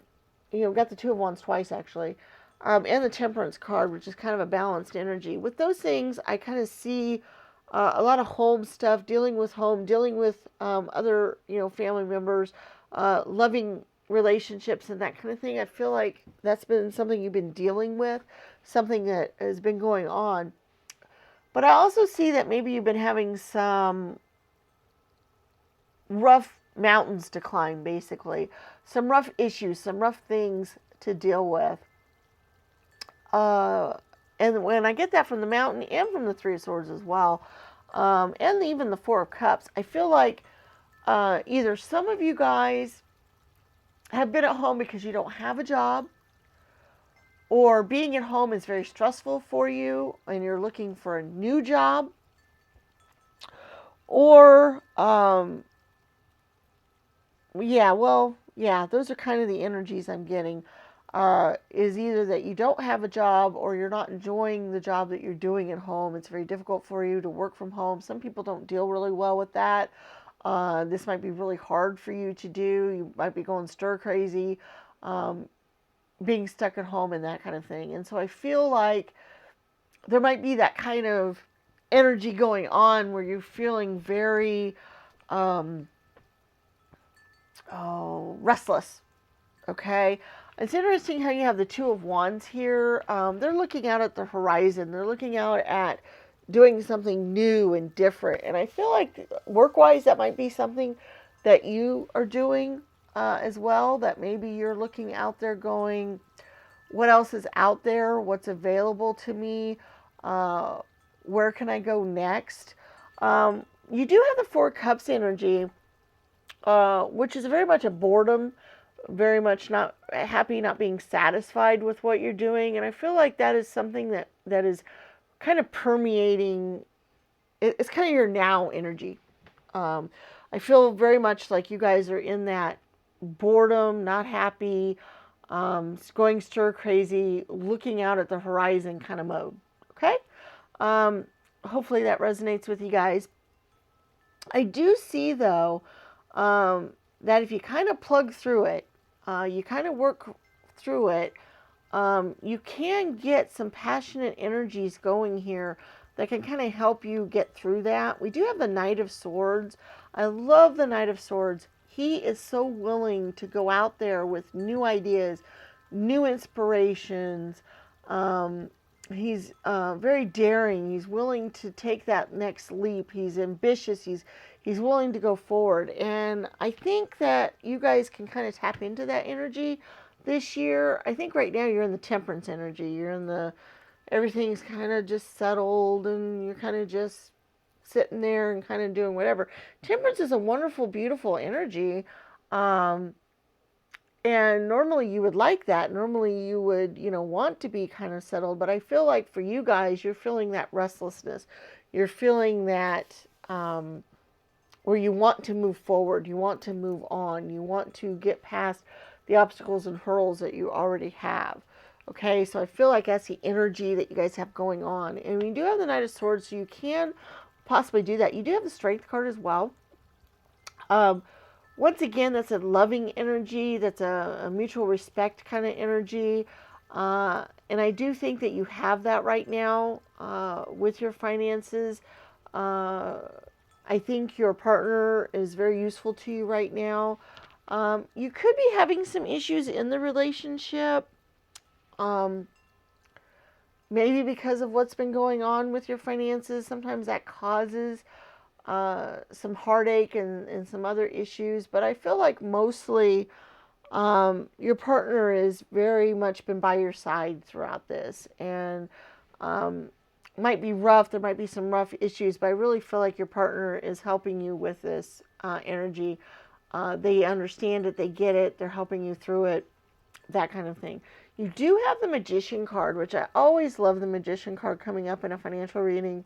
got the 2 of wands twice, actually. And the Temperance card, which is kind of a balanced energy. With those things, I kind of see a lot of home stuff, dealing with home, dealing with other, family members, loving relationships and that kind of thing. I feel like that's been something you've been dealing with, something that has been going on. But I also see that maybe you've been having some rough mountains to climb, basically. Some rough issues, some rough things to deal with. And when I get that from the mountain and from the 3 of swords as well, and even the 4 of cups, I feel like either some of you guys have been at home because you don't have a job, or being at home is very stressful for you and you're looking for a new job, or those are kind of the energies I'm getting. Is either that you don't have a job, or you're not enjoying the job that you're doing at home. It's very difficult for you to work from home. Some people don't deal really well with that. This might be really hard for you to do. You might be going stir crazy, being stuck at home and that kind of thing. And so I feel like there might be that kind of energy going on where you're feeling very restless. Okay, it's interesting how you have the 2 of wands here. They're looking out at the horizon. They're looking out at doing something new and different. And I feel like work-wise, that might be something that you are doing as well, that maybe you're looking out there going, what else is out there? What's available to me? Uh, where can I go next? You do have the Four Cups energy, which is very much a boredom, very much not happy, not being satisfied with what you're doing. And I feel like that is something that is kind of permeating. It's kind of your now energy. Um, I feel very much like you guys are in that boredom, not happy, going stir crazy, looking out at the horizon kind of mode. Okay? Um, Hopefully that resonates with you guys. I do see, though, that if you kind of plug through it, you kind of work through it, you can get some passionate energies going here that can kind of help you get through that. We do have the Knight of Swords. I love the Knight of Swords. He is so willing to go out there with new ideas, new inspirations. He's very daring. He's willing to take that next leap. He's ambitious. He's willing to go forward. And I think that you guys can kind of tap into that energy this year. I think right now you're in the temperance energy. You're in the everything's kind of just settled and you're kind of just sitting there and kind of doing whatever. Temperance is a wonderful, beautiful energy. Um, and normally you would like that. Normally you would, want to be kind of settled. But I feel like for you guys, you're feeling that restlessness. You're feeling that where you want to move forward. You want to move on. You want to get past the obstacles and hurdles that you already have. Okay, so I feel like that's the energy that you guys have going on. And you do have the Knight of Swords, so you can possibly do that. You do have the Strength card as well. Once again, that's a loving energy. That's a mutual respect kind of energy. And I do think that you have that right now with your finances. I think your partner is very useful to you right now. You could be having some issues in the relationship. Maybe because of what's been going on with your finances. Sometimes that causes some heartache and some other issues. But I feel like mostly your partner has very much been by your side throughout this. And might be rough. There might be some rough issues. But I really feel like your partner is helping you with this energy. They understand it. They get it. They're helping you through it. That kind of thing. You do have the Magician card, which I always love the Magician card coming up in a financial reading,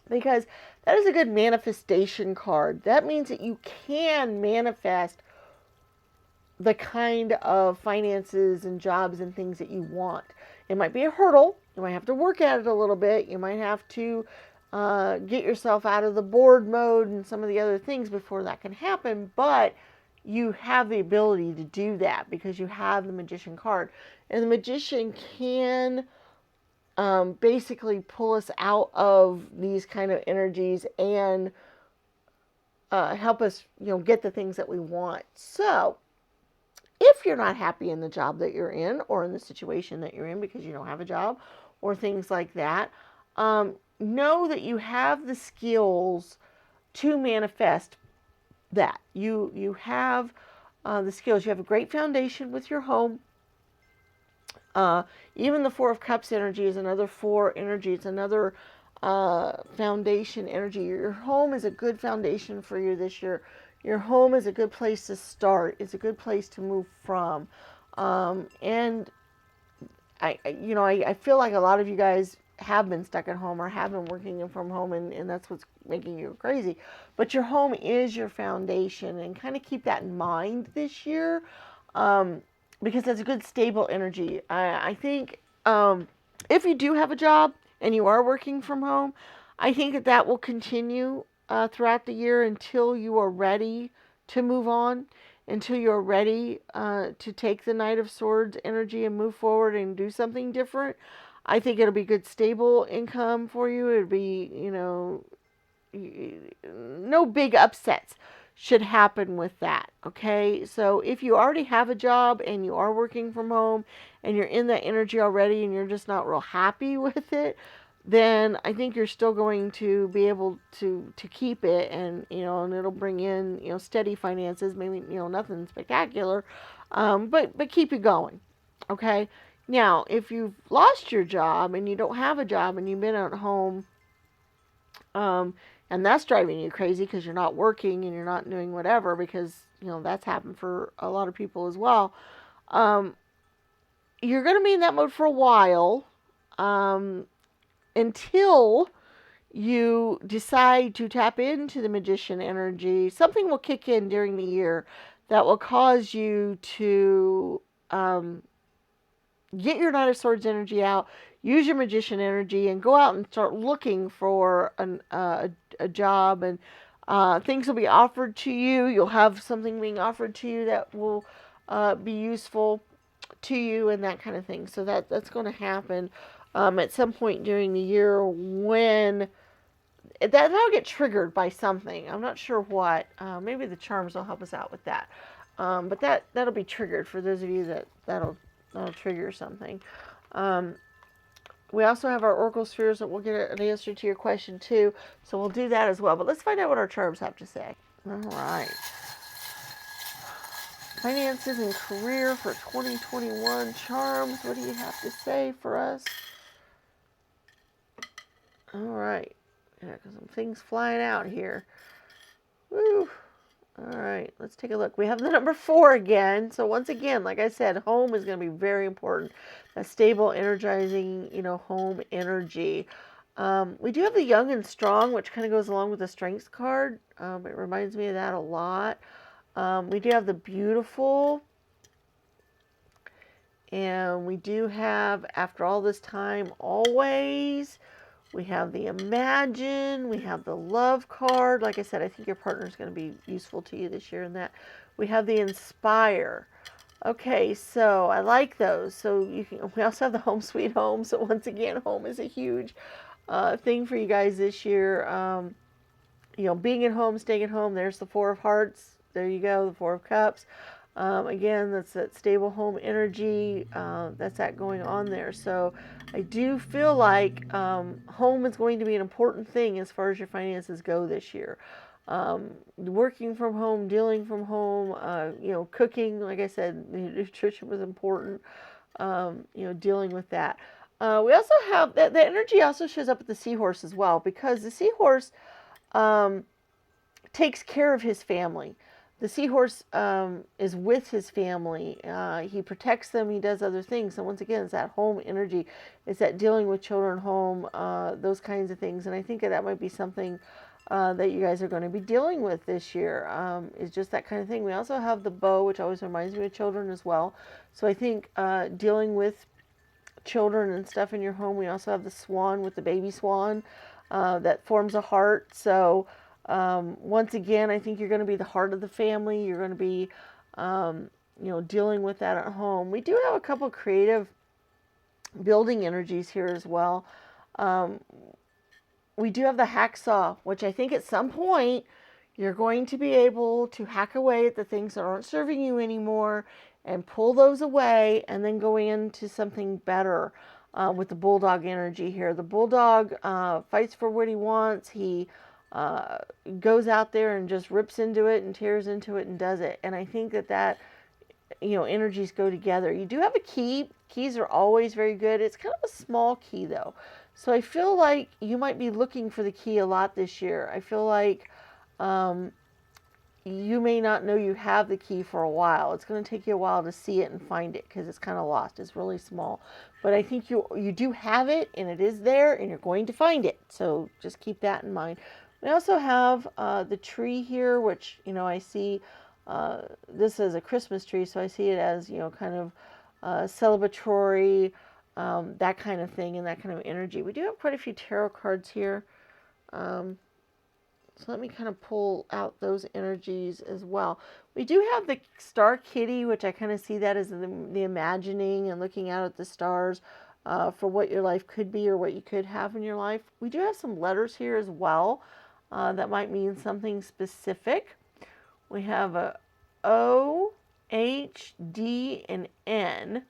because that is a good manifestation card. That means that you can manifest the kind of finances and jobs and things that you want. It might be a hurdle. You might have to work at it a little bit. You might have to get yourself out of the bored mode and some of the other things before that can happen, but you have the ability to do that because you have the Magician card. And the Magician can basically pull us out of these kind of energies and help us, get the things that we want. So if you're not happy in the job that you're in or in the situation that you're in because you don't have a job or things like that, know that you have the skills to manifest that. You have the skills. You have a great foundation with your home. Even the Four of Cups energy is another four energy. It's another foundation energy. Your home is a good foundation for you this year. Your home is a good place to start. It's a good place to move from. And I feel like a lot of you guys have been stuck at home or have been working from home, and that's what's making you crazy. But your home is your foundation, and kind of keep that in mind this year, because that's a good stable energy. I think if you do have a job and you are working from home, I think that will continue throughout the year until you are ready to move on, until you're ready to take the Knight of Swords energy and move forward and do something different. I think it'll be good, stable income for you. It'll be, no big upsets should happen with that. Okay. So if you already have a job and you are working from home and you're in that energy already and you're just not real happy with it, then I think you're still going to be able to keep it, and and it'll bring in steady finances. Maybe nothing spectacular, but keep you going. Okay. Now, if you've lost your job and you don't have a job and you've been at home, um, and that's driving you crazy because you're not working and you're not doing whatever, because that's happened for a lot of people as well. Um, you're going to be in that mode for a while, um, until you decide to tap into the magician energy. Something will kick in during the year that will cause you to get your Knight of Swords energy out, use your magician energy, and go out and start looking for a job. And things will be offered to you. You'll have something being offered to you that will be useful to you, and that kind of thing. So that's going to happen at some point during the year, when that'll get triggered by something. I'm not sure what. Maybe the charms will help us out with that. But that'll be triggered for those of you that'll trigger something. Um, we also have our Oracle spheres that we'll get an answer to your question too. So we'll do that as well. But let's find out what our charms have to say. All right. Finances and career for 2021 charms. What do you have to say for us? All right. Yeah, got some things flying out here. Woo. All right, let's take a look. We have the number 4 again. So once again, like I said, home is going to be very important. A stable, energizing, home energy. We do have the young and strong, which kind of goes along with the strengths card. It reminds me of that a lot. We do have the beautiful. And we do have, after all this time, always. We have the imagine. We have the love card. Like I said, I think your partner is going to be useful to you this year in that. We have the inspire. Okay, so I like those. So we also have the home sweet home. So once again, home is a huge thing for you guys this year. Being at home, staying at home. There's the 4 of hearts. There you go, the 4 of cups. Again, that's that stable home energy. That's that going on there. So I do feel like home is going to be an important thing as far as your finances go this year. Working from home, dealing from home, cooking, like I said, nutrition was important, dealing with that. We also have that the energy also shows up at the seahorse as well, because the seahorse takes care of his family. The seahorse is with his family. He protects them. He does other things. So once again, it's that home energy. It's that dealing with children, home, those kinds of things. And I think that might be something that you guys are going to be dealing with this year. Is just that kind of thing. We also have the bow, which always reminds me of children as well. So I think dealing with children and stuff in your home. We also have the swan with the baby swan that forms a heart. So once again, I think you're going to be the heart of the family. You're going to be, dealing with that at home. We do have a couple creative building energies here as well. We do have the hacksaw, which I think at some point you're going to be able to hack away at the things that aren't serving you anymore and pull those away, and then go into something better with the bulldog energy here. The bulldog fights for what he wants. He goes out there and just rips into it and tears into it and does it. And I think that energies go together. You do have a key. Keys are always very good. It's kind of a small key though. So I feel like you might be looking for the key a lot this year. I feel like you may not know you have the key for a while. It's going to take you a while to see it and find it because it's kind of lost. It's really small. But I think you do have it, and it is there, and you're going to find it. So just keep that in mind. We also have the tree here, which, I see this as a Christmas tree, so I see it as, kind of celebratory, that kind of thing, and that kind of energy. We do have quite a few tarot cards here. So let me kind of pull out those energies as well. We do have the star kitty, which I kind of see that as the imagining and looking out at the stars for what your life could be or what you could have in your life. We do have some letters here as well that might mean something specific. We have a O, H, D, and N.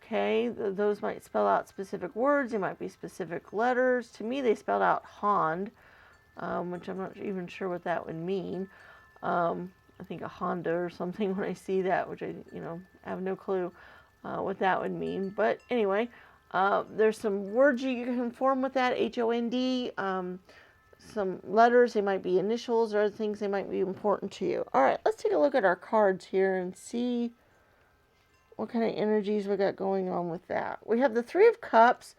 Okay, those might spell out specific words. They might be specific letters. To me, they spelled out Hond, which I'm not even sure what that would mean. I think a Honda or something when I see that, which I have no clue what that would mean. But anyway, there's some words you can form with that, H-O-N-D. Some letters, they might be initials or other things, they might be important to you. All right, let's take a look at our cards here and see what kind of energies we got going on with that. We have the Three of Cups,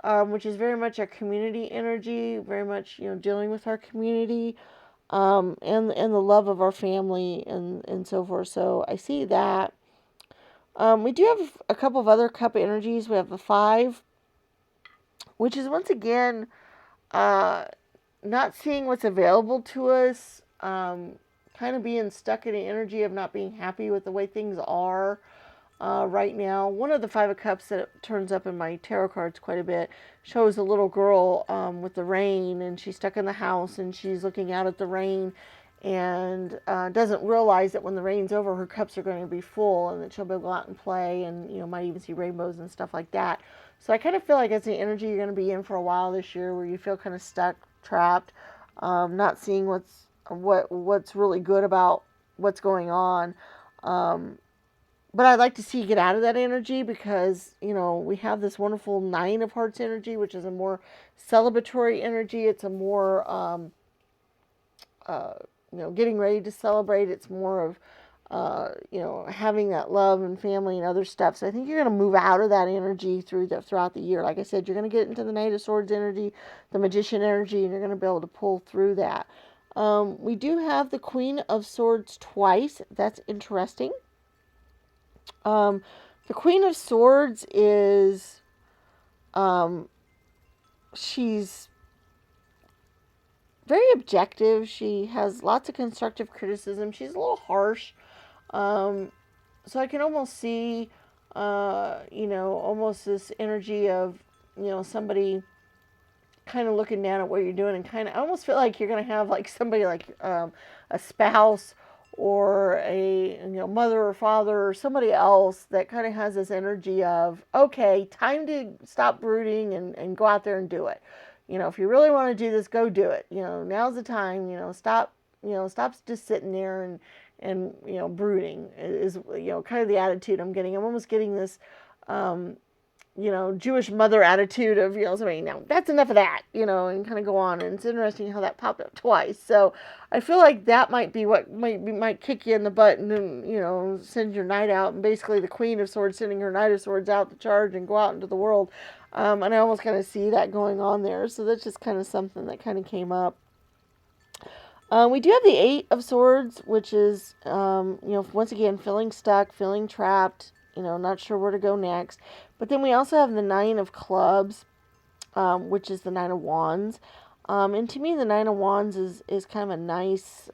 which is very much a community energy, very much dealing with our community, and the love of our family and so forth. So I see that. We do have a couple of other cup energies. We have the Five, which is once again not seeing what's available to us, kind of being stuck in the energy of not being happy with the way things are right now. One of the Five of Cups that turns up in my tarot cards quite a bit shows a little girl with the rain, and she's stuck in the house, and she's looking out at the rain, and doesn't realize that when the rain's over, her cups are going to be full, and that she'll be able to go out and play, and might even see rainbows and stuff like that. So I kind of feel like it's the energy you're going to be in for a while this year, where you feel kind of stuck, trapped, not seeing what's really good about what's going on. But I'd like to see you get out of that energy, because, we have this wonderful Nine of Hearts energy, which is a more celebratory energy. It's a more, getting ready to celebrate. It's more of, having that love and family and other stuff. So I think you're going to move out of that energy throughout the year. Like I said, you're going to get into the Knight of Swords energy, the Magician energy, and you're going to be able to pull through that. We do have the Queen of Swords twice. That's interesting. The Queen of Swords is, she's very objective. She has lots of constructive criticism. She's a little harsh. So I can almost see, almost this energy of, somebody kind of looking down at what you're doing, and I almost feel like you're going to have like somebody like a spouse or a mother or father or somebody else that kind of has this energy of, okay, time to stop brooding and go out there and do it. If you really want to do this, go do it. Now's the time. Stop just sitting there and brooding is kind of the attitude I'm getting. I'm almost getting this Jewish mother attitude of, somebody, now that's enough of that, and kind of go on. And it's interesting how that popped up twice. So I feel like that might be what might kick you in the butt and then, send your knight out. And basically the Queen of Swords sending her Knight of Swords out to charge and go out into the world. And I almost kind of see that going on there. So that's just kind of something that kind of came up. We do have the Eight of Swords, which is, once again, feeling stuck, feeling trapped, not sure where to go next. But then we also have the Nine of Clubs, which is the Nine of Wands. And to me, the Nine of Wands is kind of a nice,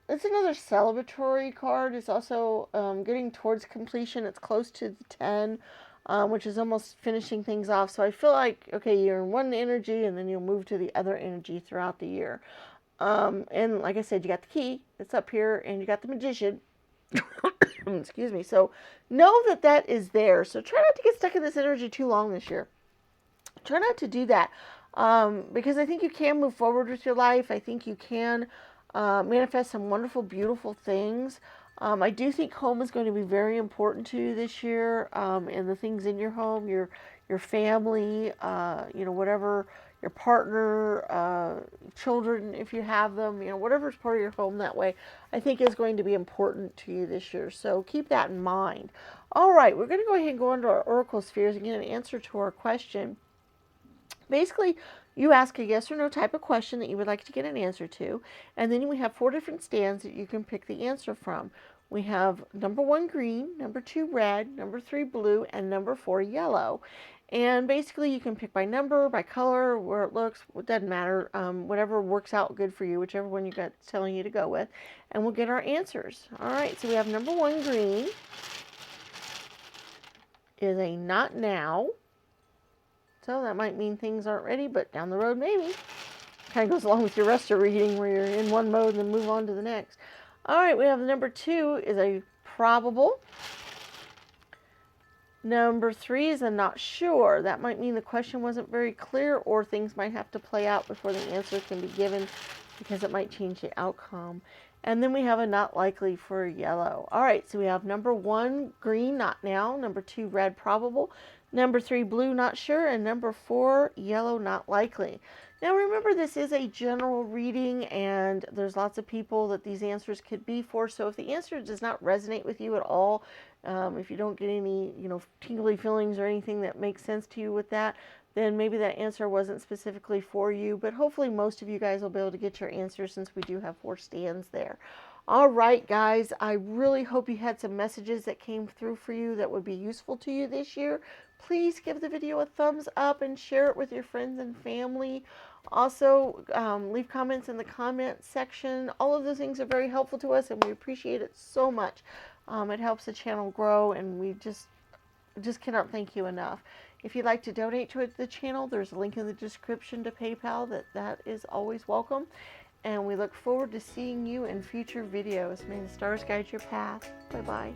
it's another celebratory card. It's also getting towards completion. It's close to the 10, which is almost finishing things off. So I feel like, okay, you're in one energy, and then you'll move to the other energy throughout the year. And like I said, you got the key, it's up here, and you got the Magician. Excuse me. So know that is there. So try not to get stuck in this energy too long this year. Try not to do that. Because I think you can move forward with your life. I think you can manifest some wonderful, beautiful things. I do think home is going to be very important to you this year, and the things in your home, your family, whatever, your partner, children, if you have them, whatever's part of your home that way, I think is going to be important to you this year. So keep that in mind. All right, we're going to go ahead and go into our Oracle spheres and get an answer to our question. Basically, you ask a yes or no type of question that you would like to get an answer to, and then we have 4 different stands that you can pick the answer from. We have number 1 green, number 2 red, number 3 blue, and number 4 yellow. And basically you can pick by number, by color, where it looks, it doesn't matter, whatever works out good for you, whichever one you got telling you to go with, and we'll get our answers. All right, so we have number 1 green is a not now. So that might mean things aren't ready, but down the road maybe. Kind of goes along with your rest of reading, where you're in one mode and then move on to the next. All right, we have number 2 is a probable. Number 3 is a not sure. That might mean the question wasn't very clear, or things might have to play out before the answer can be given because it might change the outcome. And then we have a not likely for yellow. All right, so we have number 1, green, not now. Number 2, red, probable. Number 3, blue, not sure. And number 4, yellow, not likely. Now remember, this is a general reading, and there's lots of people that these answers could be for. So if the answer does not resonate with you at all, if you don't get any, tingly feelings or anything that makes sense to you with that, then maybe that answer wasn't specifically for you. But hopefully most of you guys will be able to get your answer, since we do have 4 stands there. All right, guys, I really hope you had some messages that came through for you that would be useful to you this year. Please give the video a thumbs up and share it with your friends and family. Also, leave comments in the comment section. All of those things are very helpful to us, and we appreciate it so much. It helps the channel grow, and we just cannot thank you enough. If you'd like to donate to the channel, there's a link in the description to PayPal. That is always welcome. And we look forward to seeing you in future videos. May the stars guide your path. Bye-bye.